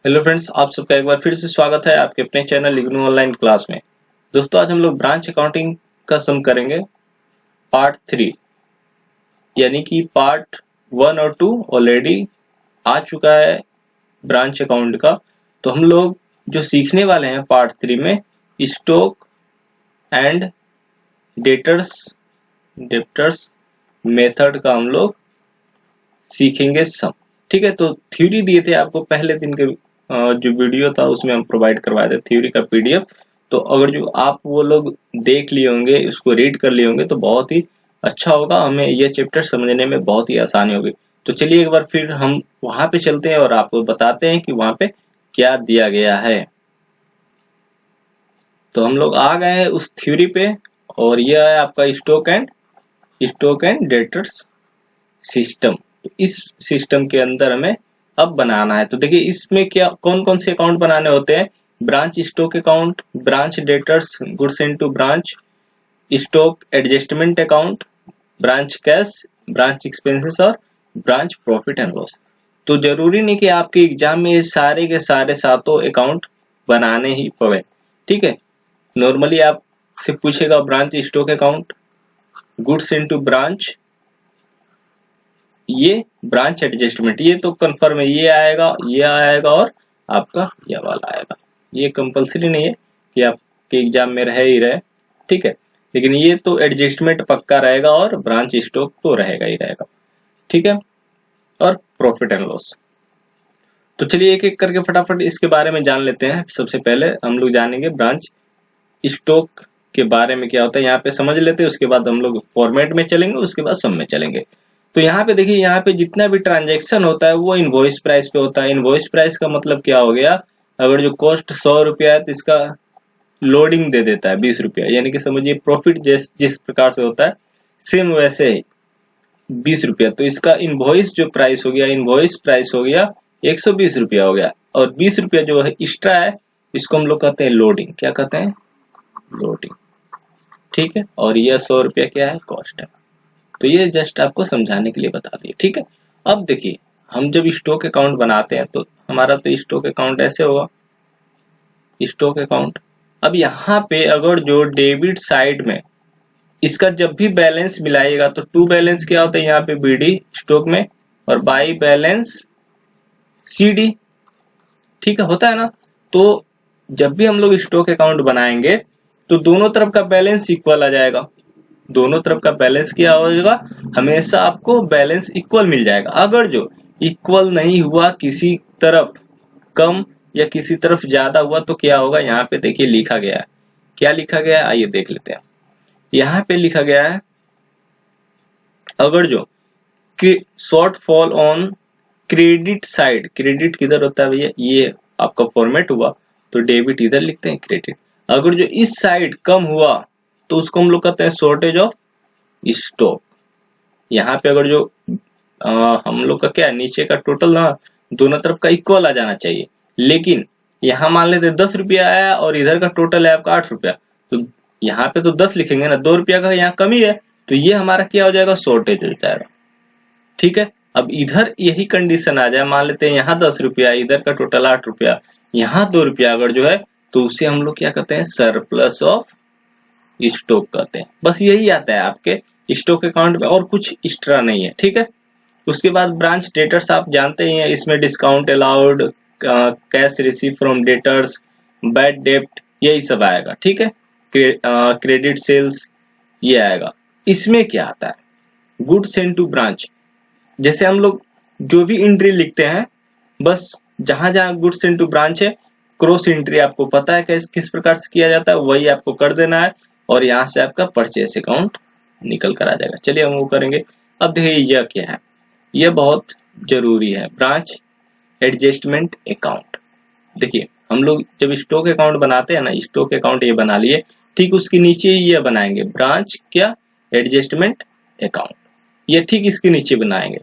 Hello friends, आप सबका एक बार फिर से स्वागत है आपके अपने चैनल इग्नू ऑनलाइन क्लास में। दोस्तों, आज हम लोग ब्रांच अकाउंटिंग का सम करेंगे पार्ट 3, यानी कि पार्ट 1 और 2 ऑलरेडी आ चुका है ब्रांच अकाउंट का। तो हम लोग जो सीखने वाले हैं पार्ट 3 में स्टॉक एंड डेप्टर्स मेथड का हम लोग सीखेंगे सम। ठीक है, तो थ्योरी दिए थे आपको पहले दिन के जो वीडियो था उसमें हम प्रोवाइड करवाए थे थ्योरी का पीडीएफ। तो अगर जो आप वो लोग देख लिए होंगे, उसको रीड कर लिए होंगे तो बहुत ही अच्छा होगा, हमें ये चैप्टर समझने में बहुत ही आसानी होगी। तो चलिए एक बार फिर हम वहां पे चलते हैं और आपको बताते हैं कि वहां पे क्या दिया गया है। तो हम लोग आ गए हैं उस थ्योरी पे, और यह है आपका स्टॉक एंड डेटर्स सिस्टम। इस सिस्टम के अंदर हमें अब बनाना है। तो देखिए इसमें क्या कौन कौन से अकाउंट बनाने होते हैं। Branch stock account, branch debtors goods into branch, stock adjustment account, branch cash, branch expenses और ब्रांच प्रॉफिट एंड लॉस। तो जरूरी नहीं कि आपके एग्जाम में ये सारे के सारे सातों अकाउंट बनाने ही पड़े। ठीक है, नॉर्मली आपसे पूछेगा branch stock account, goods into branch, ये ब्रांच एडजस्टमेंट, ये तो कंफर्म है, ये आएगा और आपका ये वाला आएगा। ये कंपलसरी नहीं है कि आपके एग्जाम में रहे ही रहे। ठीक है, लेकिन ये तो एडजस्टमेंट पक्का रहेगा और ब्रांच स्टॉक तो रहेगा ही रहेगा। ठीक है, और प्रॉफिट एंड लॉस। तो चलिए एक एक करके फटाफट इसके बारे में जान लेते हैं। सबसे पहले हम लोग जानेंगे ब्रांच स्टॉक के बारे में क्या होता है, यहाँ पे समझ लेते हैं। उसके बाद हम लोग फॉर्मेट में चलेंगे, उसके बाद सम में चलेंगे। तो यहाँ पे देखिए, यहाँ पे जितना भी ट्रांजैक्शन होता है वो इनवॉइस प्राइस पे होता है। इनवॉइस प्राइस का मतलब क्या हो गया, अगर जो कॉस्ट 100 रुपया है तो इसका लोडिंग दे देता है 20 रुपया, यानी कि समझिए प्रॉफिट जिस प्रकार से होता है सेम वैसे ही 20 रुपया। तो इसका इनवॉइस जो प्राइस हो गया, इनवॉइस प्राइस हो गया 120 रुपया हो गया, और 20 रुपया जो है एक्स्ट्रा है इसको हम लोग कहते हैं लोडिंग। क्या कहते हैं? लोडिंग। ठीक है, और यह 100 रुपया क्या है? कॉस्ट है। तो ये जस्ट आपको समझाने के लिए बता दिए। ठीक है, अब देखिए हम जब स्टॉक अकाउंट बनाते हैं तो हमारा तो स्टॉक अकाउंट ऐसे होगा, स्टॉक अकाउंट। अब यहाँ पे अगर जो डेबिट साइड में इसका जब भी बैलेंस मिलाइएगा तो टू बैलेंस क्या होता है यहाँ पे बीडी स्टॉक में, और बाई बैलेंस सीडी। ठीक है, होता है ना। तो जब भी हम लोग स्टॉक अकाउंट बनाएंगे तो दोनों तरफ का बैलेंस इक्वल आ जाएगा। दोनों तरफ का बैलेंस क्या हो जाएगा, हमेशा आपको बैलेंस इक्वल मिल जाएगा। अगर जो इक्वल नहीं हुआ, किसी तरफ कम या किसी तरफ ज्यादा हुआ तो क्या होगा, यहाँ पे देखिए लिखा गया है। क्या लिखा गया है आइए देख लेते हैं। यहाँ पे लिखा गया है, अगर जो short fall on credit side, credit किधर होता है भैया, ये आपका फॉर्मेट हुआ तो डेबिट इधर लिखते हैं, क्रेडिट। अगर जो इस साइड कम हुआ तो उसको हम लोग कहते हैं शॉर्टेज ऑफ स्टॉक। यहाँ पे अगर जो हम लोग का क्या है, नीचे का टोटल ना दोनों तरफ का इक्वल आ जाना चाहिए, लेकिन यहाँ मान लेते 10 रुपया आया और इधर का टोटल है आपका 8 रुपया, तो यहाँ पे तो 10 लिखेंगे ना, 2 रुपया का यहाँ कमी है, तो ये हमारा क्या हो जाएगा, शॉर्टेज हो जाएगा। ठीक है, अब इधर यही कंडीशन आ जाए, मान लेते हैं यहाँ 10 रुपया, इधर का टोटल 8 रुपया, यहाँ 2 रुपया अगर जो है तो उसे हम लोग क्या कहते हैं, सरप्लस ऑफ स्टॉक कहते हैं। बस यही आता है आपके स्टॉक अकाउंट में, और कुछ एक्स्ट्रा नहीं है। ठीक है, उसके बाद ब्रांच डेटर्स आप जानते ही हैं, इसमें discount allowed, cash receive from debtors, bad डेप्ट, यही सब आएगा। ठीक है, क्रेडिट सेल्स ये आएगा। इसमें क्या आता है, गुड्स इनटू ब्रांच। जैसे हम लोग जो भी एंट्री लिखते हैं, बस जहां जहां गुड्स इनटू ब्रांच है, क्रॉस एंट्री आपको पता है किस प्रकार से किया जाता है, वही आपको कर देना है, और यहाँ से आपका परचेस अकाउंट निकल कर आ जाएगा। चलिए हम वो करेंगे। अब देखिए यह क्या है, यह बहुत जरूरी है, ब्रांच एडजस्टमेंट अकाउंट। देखिए हम लोग जब स्टॉक अकाउंट बनाते हैं ना, स्टॉक अकाउंट ये बना लिए, ठीक उसके नीचे ही ये बनाएंगे ब्रांच क्या, एडजस्टमेंट अकाउंट। ये ठीक इसके नीचे बनाएंगे।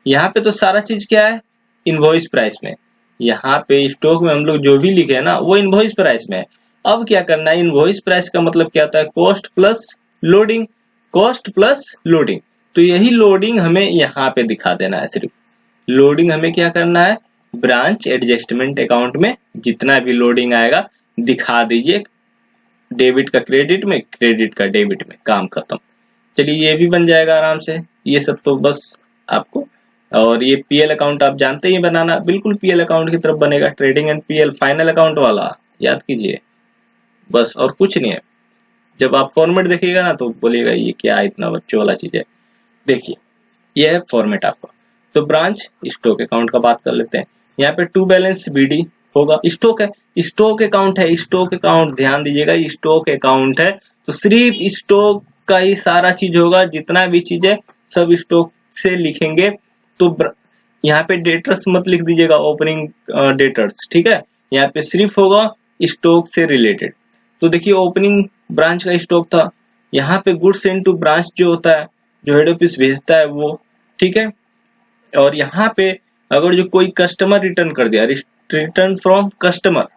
यहाँ पे तो सारा चीज क्या है, इनवॉइस प्राइस में। यहाँ पे स्टॉक में हम लोग जो भी लिखे है ना वो इनवॉइस प्राइस में है। अब क्या करना है, इनवॉइस प्राइस का मतलब क्या होता है, cost plus loading, cost plus loading. तो यही लोडिंग हमें यहाँ पे दिखा देना है। सिर्फ लोडिंग हमें क्या करना है, ब्रांच एडजस्टमेंट अकाउंट में जितना भी लोडिंग आएगा दिखा दीजिए, डेबिट का क्रेडिट में, क्रेडिट का डेबिट में, काम खत्म। चलिए ये भी बन जाएगा आराम से। ये सब तो बस आपको, और ये पीएल अकाउंट आप जानते ही बनाना, बिल्कुल पीएल अकाउंट की तरफ बनेगा, trading and PL final account वाला, याद कीजिए बस, और कुछ नहीं है। जब आप फॉर्मेट देखिएगा ना तो बोलिएगा ये क्या इतना बच्चों वाला चीज है। देखिए ये है फॉर्मेट आपका। तो ब्रांच स्टॉक अकाउंट का बात कर लेते हैं। यहाँ पे टू बैलेंस बीडी होगा, स्टॉक है, स्टॉक अकाउंट है, स्टॉक अकाउंट ध्यान दीजिएगा, स्टॉक अकाउंट है तो सिर्फ स्टॉक का ही सारा चीज होगा, जितना भी चीज है सब स्टॉक से लिखेंगे। तो यहाँ पे डेटर्स मत लिख दीजिएगा, ओपनिंग डेटर्स, ठीक है। यहाँ पे सिर्फ होगा स्टॉक से रिलेटेड। तो देखिए ओपनिंग ब्रांच का स्टॉक था, यहाँ पे गुड्स इनटू ब्रांच जो होता है, जो हेड ऑफिस भेजता है वो, ठीक है। और यहाँ पे अगर जो कोई कस्टमर रिटर्न कर दिया, रिटर्न फ्रॉम कस्टमर,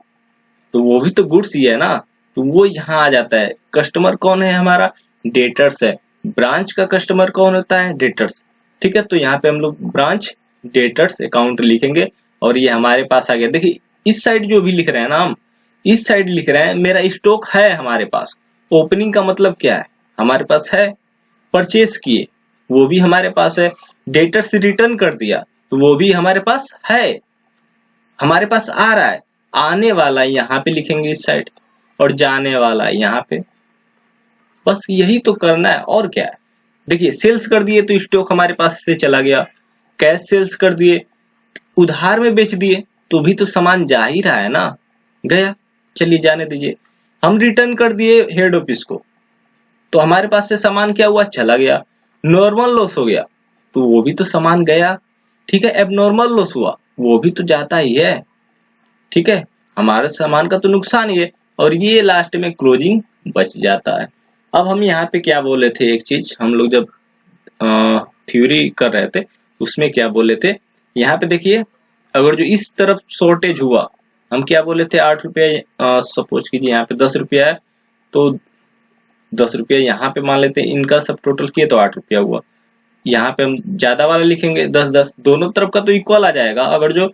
तो वो भी तो गुड्स ही है ना, तो वो यहाँ आ जाता है। कस्टमर कौन है हमारा, डेटर्स है। ब्रांच का कस्टमर कौन होता है, डेटर्स, ठीक है। तो यहाँ पे हम लोग ब्रांच डेटर्स अकाउंट लिखेंगे और ये हमारे पास आ गया। देखिए इस साइड जो भी लिख रहे हैं ना हम, इस साइड लिख रहे हैं मेरा स्टॉक है हमारे पास। ओपनिंग का मतलब क्या है, हमारे पास है, परचेस किए वो भी हमारे पास है, डेटर्स रिटर्न कर दिया तो वो भी हमारे पास है, हमारे पास आ रहा है। आने वाला यहाँ पे लिखेंगे इस साइड, और जाने वाला यहाँ पे, बस यही तो करना है और क्या है। देखिए सेल्स कर दिए तो स्टॉक हमारे पास से चला गया, कैश सेल्स कर दिए, उधार में बेच दिए तो भी तो सामान जा ही रहा है ना, गया, चलिए जाने दीजिए। हम रिटर्न कर दिए हेड ऑफिस को तो हमारे पास से सामान क्या हुआ, चला गया। नॉर्मल लॉस हो गया तो वो भी तो सामान गया, ठीक है। एबनॉर्मल लॉस हुआ वो भी तो जाता ही है, ठीक है, हमारे सामान का तो नुकसान ही है। और ये लास्ट में क्लोजिंग बच जाता है। अब हम यहाँ पे क्या बोले थे, एक चीज हम लोग जब थ्योरी कर रहे थे उसमें क्या बोले थे, यहाँ पे देखिए अगर जो इस तरफ शॉर्टेज हुआ, हम क्या बोले थे, 8 रुपया, सपोज कीजिए यहाँ पे 10 रुपया है तो 10 रुपया यहाँ पे मान लेते हैं, इनका सब टोटल किए तो 8 रुपया हुआ। यहाँ पे हम ज्यादा वाला लिखेंगे 10-10, दोनों तरफ का तो इक्वल आ जाएगा। अगर जो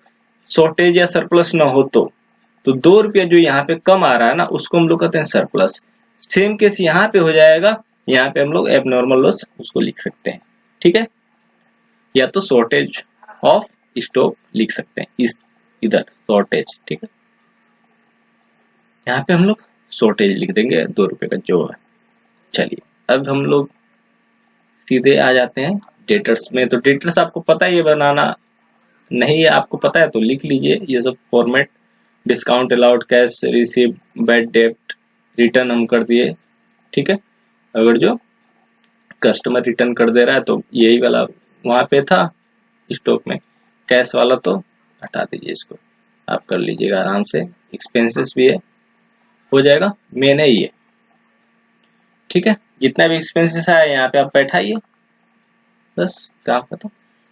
शॉर्टेज या सरप्लस ना हो तो 2 रुपया जो यहाँ पे कम आ रहा है ना उसको हम लोग कहते हैं सरप्लस। सेम केस यहाँ पे हो जाएगा, यहाँ पे हम लोग एबनॉर्मल लॉस उसको लिख सकते हैं, ठीक है, या तो शॉर्टेज ऑफ स्टॉक लिख सकते हैं, इस इधर शॉर्टेज, ठीक है, यहाँ पे हम लोग शॉर्टेज लिख देंगे 2 रुपए का जो है। चलिए अब हम लोग सीधे आ जाते हैं डेटर्स में। तो डेटर्स आपको पता है ये बनाना, नहीं है आपको पता है तो लिख लीजिए ये सब format. Discount allowed, cash receive, bad डेब्ट, रिटर्न हम कर दिए, ठीक है। अगर जो कस्टमर रिटर्न कर दे रहा है तो यही वाला वहां पे था स्टॉक में, कैश वाला तो हटा दीजिए, इसको आप कर लीजिएगा आराम से। एक्सपेंसेस भी है, हो जाएगा, मेन है ये, ठीक है। जितना भी एक्सपेंसेस है यहाँ पे आप बैठाइए, बस काम खत्म।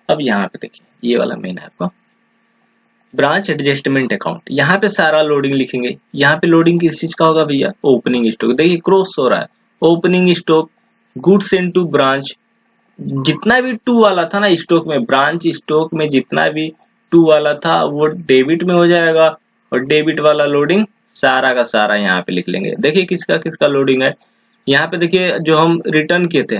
अब यहाँ पे देखिए ये वाला मेन है आपका ब्रांच एडजस्टमेंट अकाउंट, यहाँ पे सारा लोडिंग लिखेंगे। यहाँ पे लोडिंग किस चीज का होगा भैया, ओपनिंग स्टॉक। देखिए क्रॉस हो रहा है, opening stock, goods into branch, जितना भी टू वाला था ना स्टॉक में, ब्रांच स्टॉक में जितना भी टू वाला था वो डेबिट में हो जाएगा, और डेबिट वाला लोडिंग सारा का सारा यहाँ पे लिख लेंगे। देखिए किसका किसका लोडिंग है, यहाँ पे देखिए जो हम रिटर्न किए थे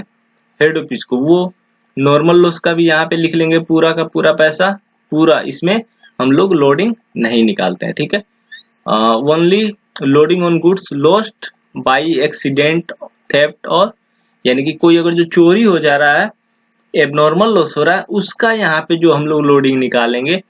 हेड ऑफिस को, वो नॉर्मल लॉस का भी यहाँ पे लिख लेंगे, पूरा का पूरा पैसा, पूरा इसमें हम लोग लोडिंग नहीं निकालते हैं, ठीक है। Only loading on goods lost by accident, theft, और यानी कि कोई अगर जो चोरी हो जा रहा है, एबनॉर्मल लॉस हो रहा है, उसका यहाँ पे जो हम लोग लोडिंग निकालेंगे,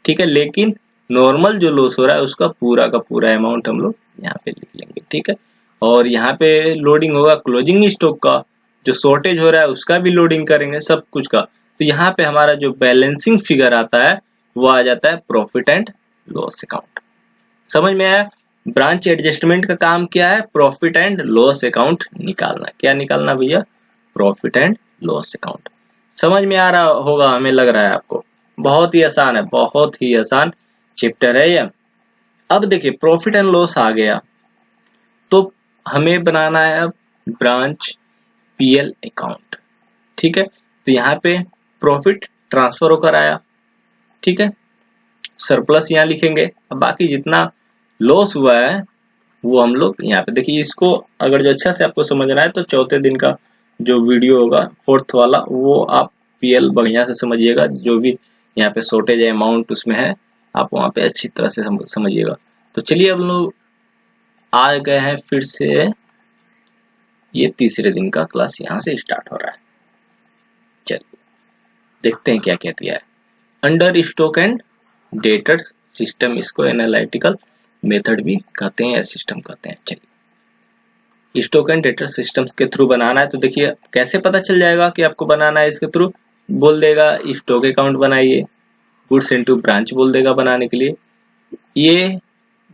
ठीक है। लेकिन नॉर्मल जो लॉस हो रहा है उसका पूरा अमाउंट हम लोग यहाँ पे लिख लेंगे, ठीक है। और यहाँ पे लोडिंग होगा क्लोजिंग स्टॉक का, जो शॉर्टेज हो रहा है उसका भी लोडिंग करेंगे, सब कुछ का। तो यहाँ पे हमारा जो बैलेंसिंग फिगर आता है वो आ जाता है प्रॉफिट एंड लॉस अकाउंट। समझ में आया, ब्रांच एडजस्टमेंट का काम क्या है, प्रॉफिट एंड लॉस अकाउंट निकालना। क्या निकालना भैया, प्रॉफिट एंड लॉस अकाउंट। समझ में आ रहा होगा, हमें लग रहा है आपको, बहुत ही आसान है, बहुत ही आसान चैप्टर है ये। अब देखिए प्रॉफिट एंड लॉस आ गया तो हमें बनाना है अब ब्रांच पीएल अकाउंट, ठीक है। तो यहाँ पे प्रॉफिट ट्रांसफर होकर आया, ठीक है, सरप्लस यहाँ लिखेंगे। अब बाकी जितना लॉस हुआ है वो हम लोग यहाँ पे देखिए। इसको अगर जो अच्छा से आपको समझना है तो चौथे दिन का जो वीडियो होगा फोर्थ वाला, वो आप पीएल बढ़िया से समझिएगा। जो भी यहाँ पे शॉर्टेज अमाउंट उसमें है आप वहाँ पे अच्छी तरह से समझिएगा। तो चलिए अब लोग आ गए हैं फिर से, ये तीसरे दिन का क्लास यहाँ से स्टार्ट हो रहा है। चलिए देखते हैं क्या क्या दिया है। Under stock and debtor system, इसको एनालिटिकल मेथड भी कहते हैं या सिस्टम कहते हैं। चलिए स्टॉक एंड डेटर सिस्टम के थ्रू बनाना है। तो देखिए कैसे पता चल जाएगा कि आपको बनाना है इसके थ्रू। बोल देगा स्टॉक अकाउंट बनाइए, गुड्स इनटू ब्रांच बोल देगा बनाने के लिए, ये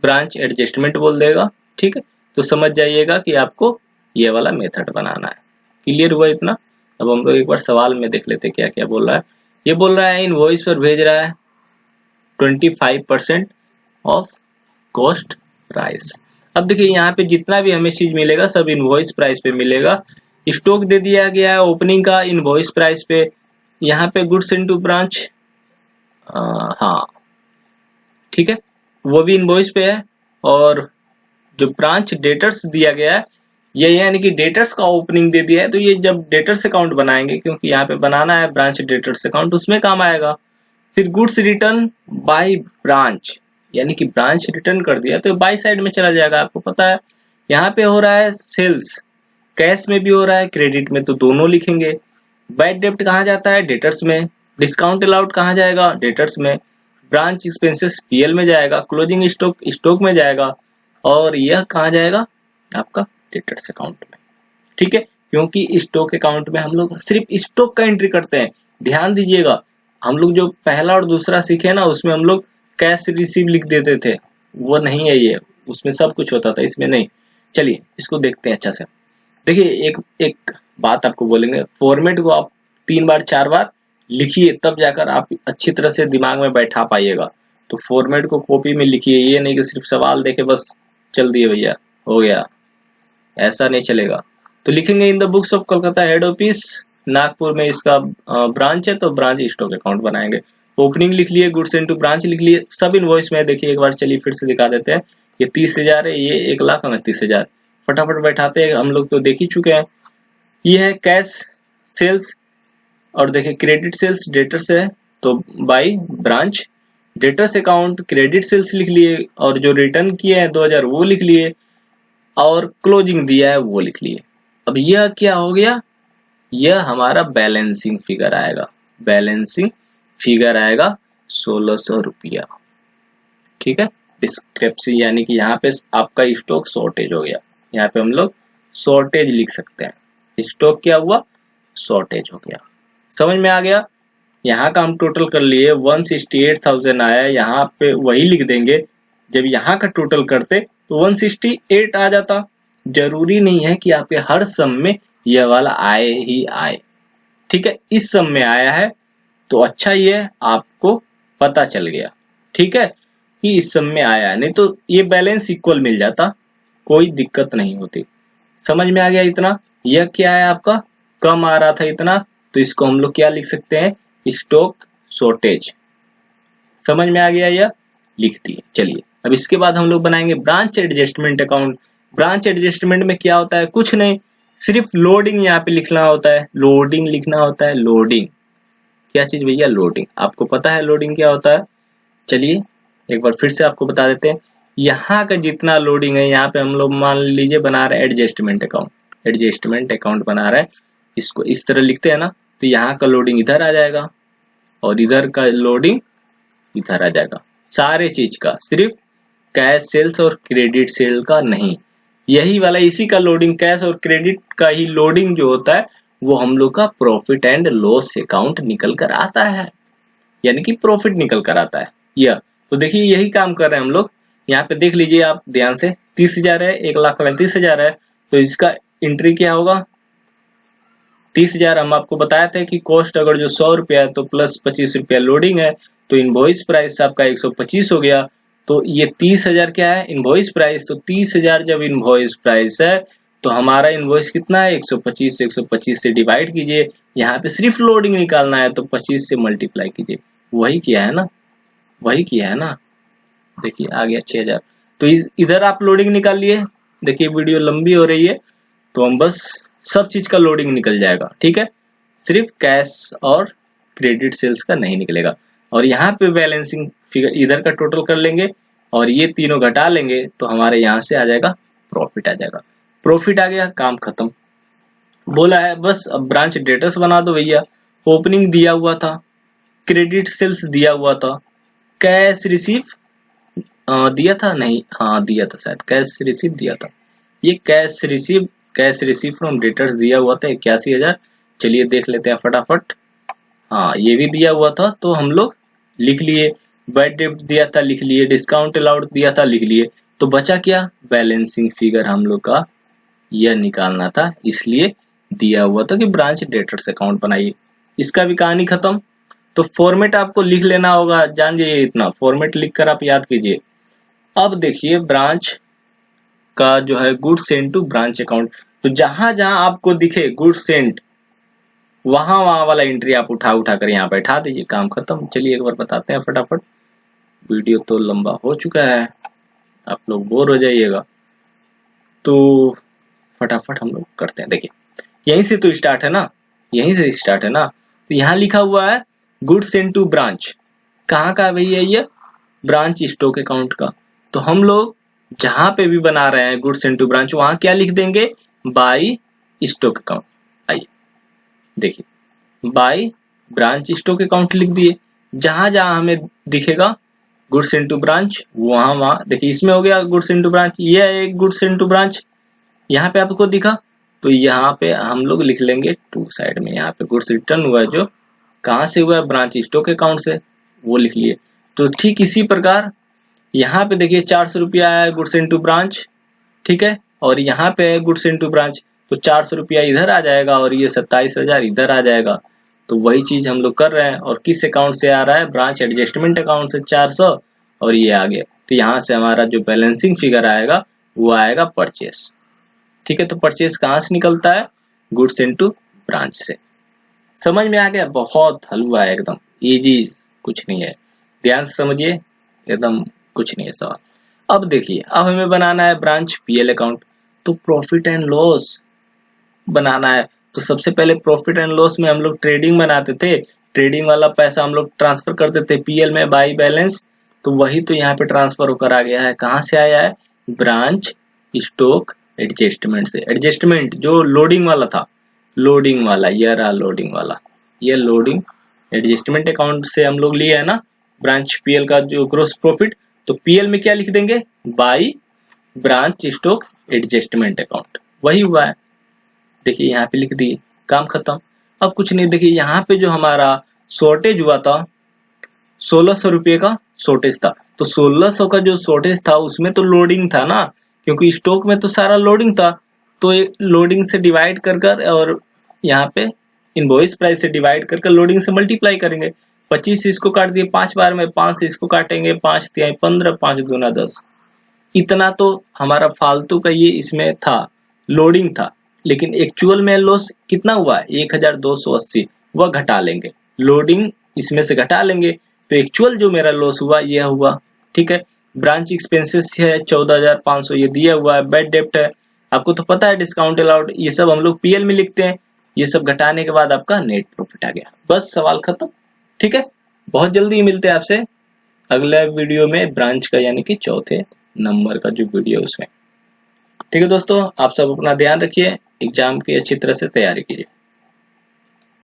ब्रांच एडजस्टमेंट बोल देगा। ठीक है, तो समझ जाइएगा कि आपको ये वाला मेथड बनाना है। क्लियर हुआ इतना? अब हम लोग एक बार सवाल में देख लेते क्या क्या बोल रहा है। ये बोल रहा है इनवॉइस पर भेज रहा है 25% ऑफ कॉस्ट प्राइस। अब देखिए यहाँ पे जितना भी हमें चीज मिलेगा सब इनवॉइस प्राइस पे मिलेगा। स्टॉक दे दिया गया है ओपनिंग का इनवॉइस प्राइस पे। यहाँ पे गुड्स इनटू ब्रांच, हाँ ठीक है, वो भी इनवॉइस पे है। और जो ब्रांच डेटर्स दिया गया है ये यानी कि डेटर्स का ओपनिंग दे दिया है, तो ये जब डेटर्स अकाउंट बनाएंगे, क्योंकि यहाँ पे बनाना है ब्रांच डेटर्स अकाउंट, उसमें काम आएगा। फिर गुड्स रिटर्न बाय ब्रांच, यानी कि ब्रांच रिटर्न कर दिया तो बाय साइड में चला जाएगा। आपको पता है यहाँ पे हो रहा है सेल्स, कैश में भी हो रहा है क्रेडिट में, तो दोनों लिखेंगे। बैड डेप्ट कहाँ जाता है? डेटर्स में। डिस्काउंट अलाउड कहाँ जाएगा? डेटर्स में। ब्रांच एक्सपेंसेस पीएल में जाएगा। क्लोजिंग स्टॉक स्टॉक में जाएगा। और यह कहाँ जाएगा? आपका डेटर्स अकाउंट में। ठीक है, क्योंकि स्टॉक अकाउंट में हम लोग सिर्फ स्टॉक का एंट्री करते हैं। ध्यान दीजिएगा, हम लोग जो पहला और दूसरा सीखे ना उसमें हम लोग कैश रिसीव लिख देते थे, वो नहीं है ये, उसमें सब कुछ होता था, इसमें नहीं। चलिए इसको देखते हैं अच्छा से। देखिए एक एक बात आपको बोलेंगे, फॉर्मेट को आप 3 बार 4 बार लिखिए तब जाकर आप अच्छी तरह से दिमाग में बैठा पाइएगा। तो फॉर्मेट को कॉपी में लिखिए, ये नहीं कि सिर्फ सवाल देखे बस चल दिए भैया हो गया, ऐसा नहीं चलेगा। तो लिखेंगे in the books of Kolkata head office, Nagpur में इसका ब्रांच है तो ब्रांच स्टॉक अकाउंट बनाएंगे। ओपनिंग लिख लिए, गुड्स इनटू ब्रांच लिख लिए, सब इनवॉइस में। देखिए एक बार चलिए फिर से दिखा देते हैं। ये 30,000 है, ये 1,29,000। फटाफट बैठाते हैं, हम लोग तो देख ही चुके हैं। ये है कैश सेल्स, और देखिए क्रेडिट सेल्स डेटर्स है तो by branch. Debtors account credit sales लिख लिए, और जो रिटर्न किए हैं 2,000 वो लिख लिए, और क्लोजिंग दिया है वो लिख लिए। अब यह क्या हो गया? यह हमारा बैलेंसिंग फिगर आएगा। बैलेंसिंग फिगर आएगा 1,600 रुपया। ठीक है, डिस्क्रिप्सी यानी कि यहाँ पे आपका स्टॉक शॉर्टेज हो गया, यहाँ पे हम लोग शॉर्टेज लिख सकते हैं। स्टॉक क्या हुआ? शॉर्टेज हो गया। समझ में आ गया? यहाँ का हम टोटल कर लिए 168,000 आया, यहाँ पे वही लिख देंगे। जब यहाँ का टोटल करते तो 168 आ जाता। जरूरी नहीं है कि आपके हर सम में यह वाला आए ही आए। ठीक है, इस सम में आया है तो अच्छा ये आपको पता चल गया। ठीक है, कि इस सम में आया है, नहीं तो ये बैलेंस इक्वल मिल जाता, कोई दिक्कत नहीं होती। समझ में आ गया इतना? यह क्या है आपका? कम आ रहा था इतना, तो इसको हम लोग क्या लिख सकते हैं? Stock shortage. समझ में आ गया? यह लिख दिए। चलिए अब इसके बाद हम लोग बनाएंगे branch adjustment account. Branch adjustment में क्या होता है? कुछ नहीं, सिर्फ लोडिंग यहाँ पे लिखना होता है। लोडिंग लिखना होता है। लोडिंग क्या चीज भैया? लोडिंग। आपको पता है लोडिंग क्या होता है? चलिए एक बार फिर से आपको बता देते हैं। यहाँ का जितना लोडिंग है, यहाँ पे हम लोग मान लीजिए बना रहे हैं एडजस्टमेंट अकाउंट। एडजस्टमेंट अकाउंट बना रहे हैं, इसको इस तरह लिखते हैं ना, तो यहाँ का लोडिंग इधर आ जाएगा और इधर का लोडिंग इधर आ जाएगा। सारे चीज का, सिर्फ कैश सेल्स और क्रेडिट सेल का नहीं। यही वाला इसी का लोडिंग, कैश और क्रेडिट का ही लोडिंग जो होता है वो हम लोग का प्रॉफिट एंड लॉस अकाउंट निकल कर आता है, यानी कि प्रॉफिट निकल कर आता है। यह तो देखिए यही काम कर रहे हैं हम लोग। यहाँ पे देख लीजिए आप ध्यान से, 30,000 है, 1,35,000 है, तो इसका एंट्री क्या होगा? 30,000 हम आपको बताए थे कि कॉस्ट अगर जो 100 रुपया है तो प्लस 25 रुपया लोडिंग है, तो इनवॉइस प्राइस आपका 125 हो गया। तो ये 30,000 क्या है? Invoice price. तो 30,000 जब इनवॉइस प्राइस है तो हमारा इनवॉइस कितना है? 125 से 125 से डिवाइड कीजिए। यहाँ पे सिर्फ लोडिंग निकालना है तो 25 से मल्टीप्लाई कीजिए। वही किया है ना, वही किया है ना, देखिए आ गया 6000। तो इधर आप लोडिंग निकाल लिए, देखिए वीडियो लंबी हो रही है तो हम बस सब चीज का लोडिंग निकल जाएगा, ठीक है, सिर्फ कैश और क्रेडिट सेल्स का नहीं निकलेगा। और यहाँ पे बैलेंसिंग फिगर इधर का टोटल कर लेंगे और ये तीनों घटा लेंगे तो हमारे यहाँ से आ जाएगा प्रॉफिट आ जाएगा। प्रॉफिट आ गया, काम खत्म। बोला है बस अब ब्रांच डेटर्स बना दो भैया, ओपनिंग दिया हुआ था, क्रेडिट सेल्स दिया हुआ था, कैश रिसीव दिया था, नहीं हाँ दिया था शायद, कैश रिसीव दिया था, ये कैश रिसीव फ्रॉम डेटर्स दिया हुआ था 81,000। चलिए देख लेते हैं फटाफट। हाँ ये भी दिया हुआ था तो हम लोग लिख लिए, बैड डेब्ट दिया था लिख लिए, डिस्काउंट अलाउड दिया था लिख लिए। तो बचा क्या, बैलेंसिंग फिगर हम लोग का यह निकालना था, इसलिए दिया हुआ था कि ब्रांच डेटर्स अकाउंट बनाइए। इसका भी कहानी खत्म। तो फॉर्मेट आपको लिख लेना होगा, जान जाइए इतना फॉर्मेट लिखकर आप याद कीजिए। अब देखिए ब्रांच का जो है goods sent to branch account, तो जहां जहां आपको दिखे गुड्स सेंट वहां वहां वाला एंट्री आप उठा उठा कर यहाँ बैठा दीजिए, काम खत्म। चलिए एक बार बताते हैं फटाफट, वीडियो तो लंबा हो चुका है, आप लोग बोर हो जाइएगा, तो फटाफट हम लोग करते हैं। देखिए यहीं से तो स्टार्ट है ना, यहीं से स्टार्ट है ना। तो यहाँ लिखा हुआ है गुड्स सेंट टू ब्रांच, कहाँ का भैया ये, ब्रांच स्टॉक अकाउंट का। तो हम लोग जहां पे भी बना रहे हैं गुड्स सेंट टू ब्रांच, वहां क्या लिख देंगे, बाई स्टॉक अकाउंट। आइए देखिए बाई ब्रांच स्टॉक अकाउंट लिख दिए, जहां जहां हमें दिखेगा गुड्स इनटू ब्रांच वहां वहां, देखिए इसमें हो गया गुड्स इनटू ब्रांच, ये है एक गुड्स इनटू ब्रांच, यहाँ पे आपको दिखा तो यहाँ पे हम लोग लिख लेंगे टू साइड में, यहाँ पे गुड्स रिटर्न हुआ है जो कहाँ से हुआ है, ब्रांच स्टॉक अकाउंट से, वो लिख लिए। तो ठीक इसी प्रकार यहाँ पे देखिए 400 रुपया है गुड्स इनटू ब्रांच, ठीक है, और यहाँ पे है गुड्स इनटू ब्रांच, तो 400 रुपया इधर आ जाएगा और ये 27,000 इधर आ जाएगा। तो वही चीज हम लोग कर रहे हैं, और किस अकाउंट से आ रहा है, ब्रांच एडजस्टमेंट अकाउंट से 400, और ये आ गया। तो यहाँ से हमारा जो बैलेंसिंग फिगर आएगा वो आएगा परचेस, ठीक है। तो परचेस कहाँ से निकलता है, गुड्स इनटू ब्रांच से। समझ में आ गया, बहुत हलवा है एकदम इजी, कुछ नहीं है, ध्यान से समझिए, एकदम कुछ नहीं है सवाल। अब देखिए अब हमें बनाना है ब्रांच पीएल अकाउंट, तो प्रॉफिट एंड लॉस बनाना है। तो सबसे पहले प्रॉफिट एंड लॉस में हम लोग ट्रेडिंग बनाते थे, ट्रेडिंग वाला पैसा हम लोग ट्रांसफर करते थे पीएल में बाई बैलेंस, तो वही तो यहाँ पे ट्रांसफर होकर आ गया है, कहाँ से आया है, ब्रांच स्टॉक एडजस्टमेंट से। एडजस्टमेंट जो लोडिंग वाला था, लोडिंग वाला ये रहा, लोडिंग वाला ये लोडिंग एडजस्टमेंट अकाउंट से हम लोग लिए है ना ब्रांच पीएल का जो ग्रोस प्रॉफिट। तो पीएल में क्या लिख देंगे, by branch stock adjustment account, वही हुआ है, देखिए यहाँ पे लिख दिए, काम खत्म। अब कुछ नहीं, देखिए यहाँ पे जो हमारा शॉर्टेज हुआ था 1600 रुपये का शॉर्टेज था, तो 1600 का जो शॉर्टेज था उसमें तो लोडिंग था ना, क्योंकि स्टॉक में तो सारा लोडिंग था, तो लोडिंग से डिवाइड कर कर और यहाँ पे इनवॉइस प्राइस से डिवाइड कर कर लोडिंग से मल्टीप्लाई करेंगे। 25 से इसको काट दिए 5 बार में, 5 से इसको काटेंगे 5 तिहाई 15, 5 दूना 10, इतना तो हमारा फालतू का ये इसमें था, लोडिंग था। लेकिन एक्चुअल में लॉस कितना हुआ है, 1280, वह घटा लेंगे, लोडिंग इसमें से घटा लेंगे, तो एक्चुअल जो मेरा लॉस हुआ यह हुआ, ठीक है। ब्रांच एक्सपेंसेस है 14,500, ये दिया हुआ है। बैड डेप्ट है, आपको तो पता है, डिस्काउंट अलाउड, ये सब हम लोग पीएल में लिखते हैं, ये सब घटाने के बाद आपका नेट प्रॉफिट आ गया, बस सवाल खत्म, ठीक है। बहुत जल्दी मिलते हैं आपसे अगले वीडियो में, ब्रांच का यानी कि चौथे नंबर का जो वीडियो उसमें, ठीक है दोस्तों। आप सब अपना ध्यान रखिए, एग्जाम की अच्छी तरह से तैयारी कीजिए।